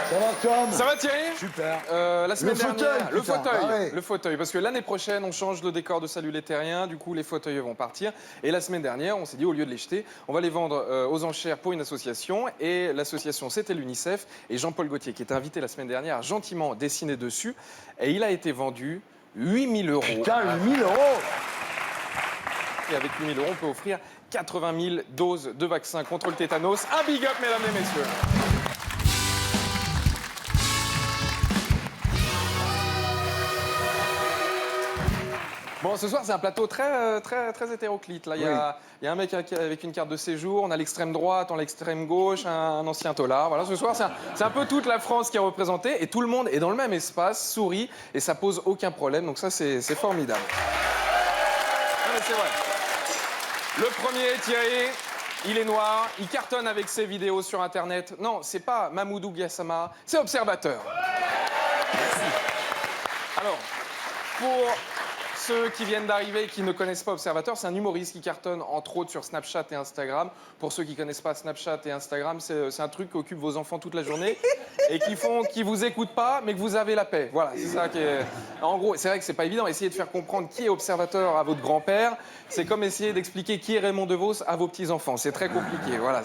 Ça va, Tom? Ça va Thierry? Super. La semaine dernière, le fauteuil, Ah ouais. le fauteuil, parce que l'année prochaine, on change le décor de Salut les Terriens, du coup, les fauteuils vont partir. Et la semaine dernière, on s'est dit, au lieu de les jeter, on va les vendre aux enchères pour une association. Et l'association, c'était l'UNICEF. Et Jean-Paul Gaultier, qui était invité la semaine dernière, a gentiment dessiné dessus. Et il a été vendu 8 000 €. Putain, 8 000 €. Et avec 8 000 €, on peut offrir 80 000 doses de vaccins contre le tétanos. Un big up, mesdames et messieurs. Bon, ce soir, c'est un plateau très hétéroclite. Là, il y a un mec avec une carte de séjour, on a l'extrême droite, on a l'extrême gauche, un ancien tolard. Voilà, ce soir, c'est un peu toute la France qui est représentée et tout le monde est dans le même espace, sourit et ça pose aucun problème. Donc ça, c'est formidable. Non, mais c'est vrai. Le premier, Thierry, il est noir, il cartonne avec ses vidéos sur Internet. Non, c'est pas Mamoudou Gassama, c'est Observateur. Merci. Alors, pour ceux qui viennent d'arriver et qui ne connaissent pas Observateur, c'est un humoriste qui cartonne entre autres sur Snapchat et Instagram. Pour ceux qui ne connaissent pas Snapchat et Instagram, c'est un truc qui occupe vos enfants toute la journée et qui vous écoutent pas, mais que vous avez la paix. Voilà, c'est ça qui est... En gros, c'est vrai que c'est pas évident. Essayer de faire comprendre qui est Observateur à votre grand-père, c'est comme essayer d'expliquer qui est Raymond DeVos à vos petits-enfants. C'est très compliqué. Voilà,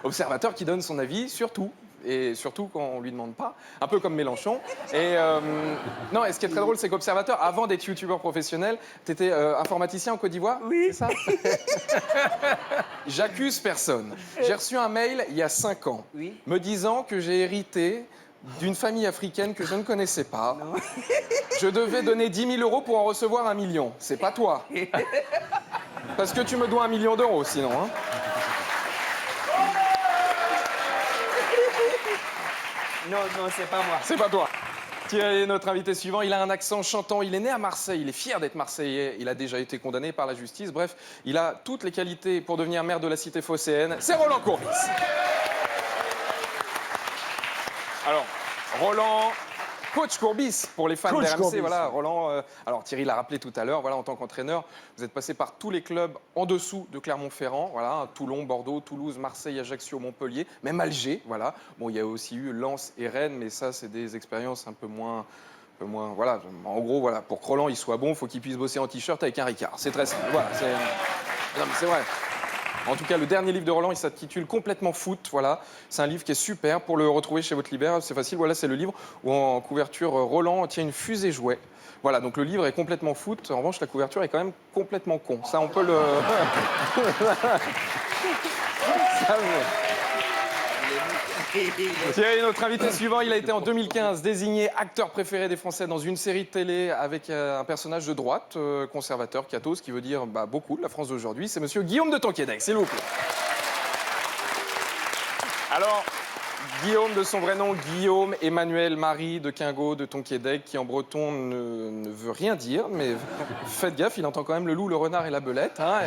Observateur qui donne son avis sur tout. Et surtout quand on lui demande pas, un peu comme Mélenchon. Et non, et ce qui est très drôle, c'est qu'Observateur, avant d'être youtubeur professionnel, t'étais informaticien en Côte d'Ivoire. Oui. C'est ça? J'accuse personne. J'ai reçu un mail il y a 5 ans, Oui. me disant que j'ai hérité d'une famille africaine que je ne connaissais pas. Non. Je devais donner 10 000 € pour en recevoir 1 million. C'est pas toi. Parce que tu me dois 1 million d'euros, sinon. Hein. Non, non, c'est pas moi. C'est pas toi. Thierry, notre invité suivant, il a un accent chantant. Il est né à Marseille, il est fier d'être marseillais. Il a déjà été condamné par la justice. Bref, il a toutes les qualités pour devenir maire de la cité phocéenne. C'est Roland Courbis. Alors, Roland, coach Courbis pour les fans Coach d'RMC. Courbis. Voilà, Roland. Alors Thierry l'a rappelé tout à l'heure. Voilà, en tant qu'entraîneur, vous êtes passé par tous les clubs en dessous de Clermont-Ferrand. Voilà, Toulon, Bordeaux, Toulouse, Marseille, Ajaccio, Montpellier, même Alger. Voilà. Bon, il y a aussi eu Lens et Rennes, mais ça, c'est des expériences un peu moins. Voilà. En gros, voilà, pour que Roland il soit bon, il faut qu'il puisse bosser en t-shirt avec un Ricard. C'est très simple. Voilà. Non, mais c'est vrai. En tout cas, le dernier livre de Roland, il s'intitule Complètement foot. Voilà, c'est un livre qui est super. Pour le retrouver chez votre libraire, c'est facile. Voilà, c'est le livre où en couverture, Roland tient une fusée jouet. Voilà, donc le livre est complètement foot. En revanche, la couverture est quand même complètement con. Ça, on peut le... Ça, Thierry, notre invité suivant, il a été en 2015 désigné acteur préféré des Français dans une série de télé avec un personnage de droite, conservateur, cathos, ce qui veut dire beaucoup de la France d'aujourd'hui. C'est monsieur Guillaume de Tonquédec, s'il vous plaît. Alors, Guillaume, de son vrai nom, Guillaume Emmanuel Marie de Quingot de Tonquédec, qui en breton ne veut rien dire, mais faites gaffe, il entend quand même le loup, le renard et la belette, hein,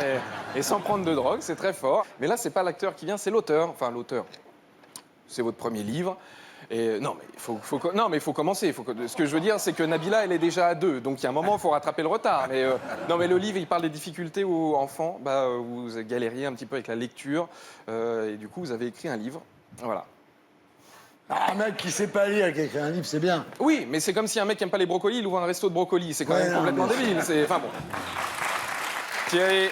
et sans prendre de drogue, c'est très fort. Mais là, c'est pas l'acteur qui vient, c'est l'auteur. Enfin, l'auteur. C'est votre premier livre. Et non, mais il faut commencer. Ce que je veux dire, c'est que Nabila, elle est déjà à 2. Donc, il y a un moment, il faut rattraper le retard. Mais, non, mais le livre, il parle des difficultés aux enfants. Vous galériez un petit peu avec la lecture. Et du coup, vous avez écrit un livre. Voilà. Ah, un mec qui sait pas lire, qui écrit un livre, c'est bien. Oui, mais c'est comme si un mec qui aime pas les brocolis, il ouvre un resto de brocolis. C'est quand même complètement débile. Enfin bon. Thierry,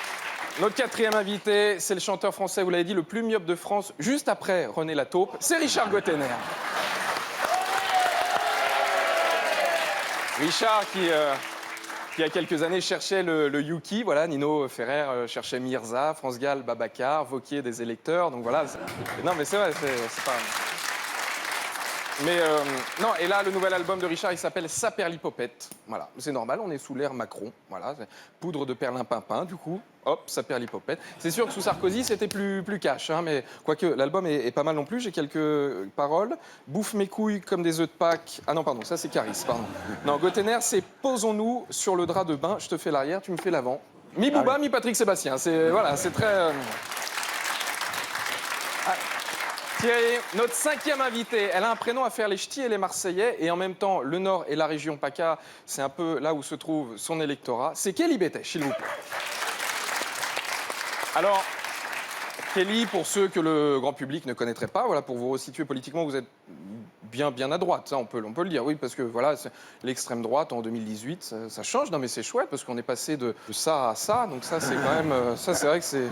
notre quatrième invité, c'est le chanteur français, vous l'avez dit, le plus myope de France, juste après René Lataupe, c'est Richard Gottener. Richard qui, il y a quelques années, cherchait le Yuki. Voilà, Nino Ferrer cherchait Mirza, France Gall, Babacar, Vauquier, des électeurs. Donc voilà. Non, mais c'est vrai, c'est pas... Mais non, et là, le nouvel album de Richard, il s'appelle Saperlipopette. Voilà, c'est normal, on est sous l'ère Macron. Voilà, poudre de perlimpinpin, du coup, hop, Saperlipopette. C'est sûr que sous Sarkozy, c'était plus cash, hein, mais quoique l'album est pas mal non plus. J'ai quelques paroles. Bouffe mes couilles comme des œufs de Pâques. Ah non, pardon, ça c'est Caris, pardon. Non, Gottener, c'est posons-nous sur le drap de bain. Je te fais l'arrière, tu me fais l'avant. Mi Booba, mi Patrick Sébastien. C'est voilà, c'est très. Thierry, notre cinquième invitée, elle a un prénom à faire les ch'tis et les Marseillais, et en même temps, le Nord et la région PACA, c'est un peu là où se trouve son électorat. C'est Kelly Bétech, s'il vous plaît. Alors, Kelly, pour ceux que le grand public ne connaîtrait pas, voilà, pour vous resituer politiquement, vous êtes bien à droite, ça on peut le dire, oui, parce que voilà, l'extrême droite en 2018, ça change, non mais c'est chouette, parce qu'on est passé de ça à ça, donc ça c'est quand même, ça c'est vrai que c'est...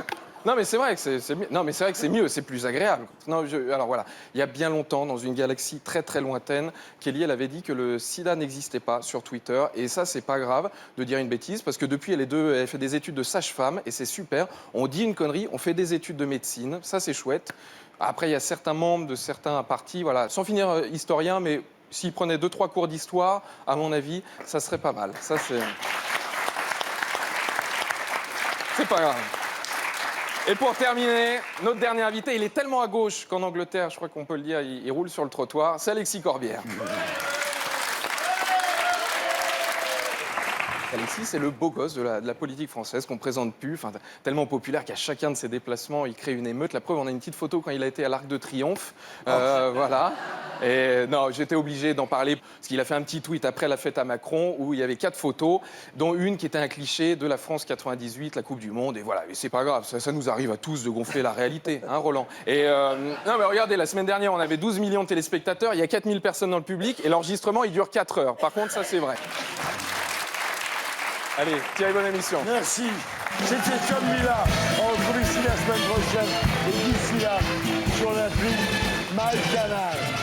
Non mais c'est vrai que c'est mieux. Non mais c'est vrai que c'est mieux, c'est plus agréable. Non, alors voilà, il y a bien longtemps, dans une galaxie très lointaine, Kelly, elle avait dit que le sida n'existait pas sur Twitter. Et ça, c'est pas grave de dire une bêtise, parce que depuis, elle fait des études de sage-femme, et c'est super. On dit une connerie, on fait des études de médecine, ça c'est chouette. Après, il y a certains membres de certains partis, voilà, sans finir historien, mais s'ils prenaient 2-3 cours d'histoire, à mon avis, ça serait pas mal. Ça, c'est pas grave. Et pour terminer, notre dernier invité, il est tellement à gauche qu'en Angleterre, je crois qu'on peut le dire, il roule sur le trottoir, c'est Alexis Corbière. Alexis, c'est le beau gosse de la politique française qu'on présente plus, tellement populaire qu'à chacun de ses déplacements, il crée une émeute. La preuve, on a une petite photo quand il a été à l'Arc de Triomphe. Voilà. Et non, j'étais obligé d'en parler parce qu'il a fait un petit tweet après la fête à Macron où il y avait 4 photos, dont une qui était un cliché de la France 98, la Coupe du Monde. Et voilà, et c'est pas grave, ça nous arrive à tous de gonfler la réalité, hein, Roland. Et non, mais regardez, la semaine dernière, on avait 12 millions de téléspectateurs, il y a 4000 personnes dans le public et l'enregistrement, il dure 4 heures. Par contre, ça, c'est vrai. Allez, Thierry, bonne émission. Merci. C'était Tom Mila. On se retrouve ici la semaine prochaine. Et d'ici là, sur l'appli MyCanal.